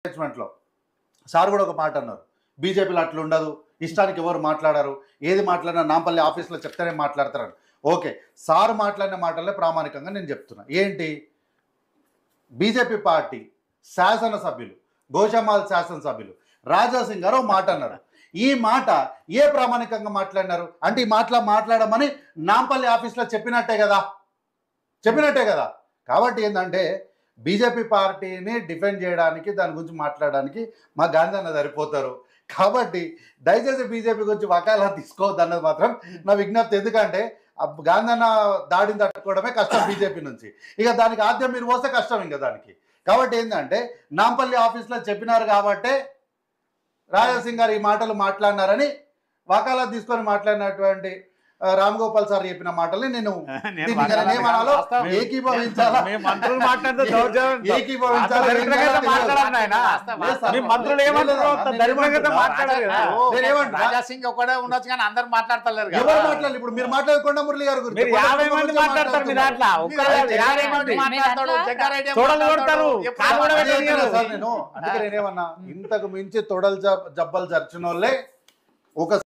మేనేజ్మెంట్లో సార్ కూడా ఒక మాట అన్నారు, బీజేపీలో అట్లా ఉండదు, ఇష్టానికి ఎవరు మాట్లాడారు, ఏది మాట్లాడినా నాంపల్లి ఆఫీస్లో చెప్తేనే మాట్లాడతారని. ఓకే, సార్ మాట్లాడిన మాటలే ప్రామాణికంగా నేను చెప్తున్నా. ఏంటి, బీజేపీ పార్టీ శాసనసభ్యులు, గోషామాల్ శాసనసభ్యులు రాజాసింగ్ గారు మాట అన్నారు. ఈ మాట ఏ ప్రామాణికంగా మాట్లాడినారు అంటే ఈ మాట్లాడమని నాంపల్లి ఆఫీస్లో చెప్పినట్టే కదా. కాబట్టి ఏంటంటే బీజేపీ పార్టీని డిఫెండ్ చేయడానికి, దాని గురించి మాట్లాడడానికి మా గాంధీ అన్న సరిపోతారు. కాబట్టి దయచేసి బీజేపీ గురించి వకాలా తీసుకోవద్దు అన్నది మాత్రం నా విజ్ఞప్తి. ఎందుకంటే గాంధీ అన్న దాడిని తట్టుకోవడమే కష్టం బీజేపీ నుంచి, ఇక దానికి ఆద్యం మీరు పోస్తే కష్టం ఇంకా దానికి. కాబట్టి ఏంటంటే నాంపల్లి ఆఫీస్లో చెప్పినారు కాబట్టే రాజాసింగ్ గారు ఈ మాటలు మాట్లాడినారని వకాలా తీసుకొని మాట్లాడినటువంటి రామ్ గోపాల్ సార్ చెప్పిన మాటల్ని నేను రాజాసింగ్ ఒకటే ఉండొచ్చు కానీ అందరు మాట్లాడతలేరు. ఎవరు మాట్లాడాలి? ఇప్పుడు మీరు మాట్లాడకుండా మురళి గారు గురించి నేను అందుకే నేనేమన్నా, ఇంతకు మించి తొడలు జబ్బలు జరిచిన వాళ్ళే ఒక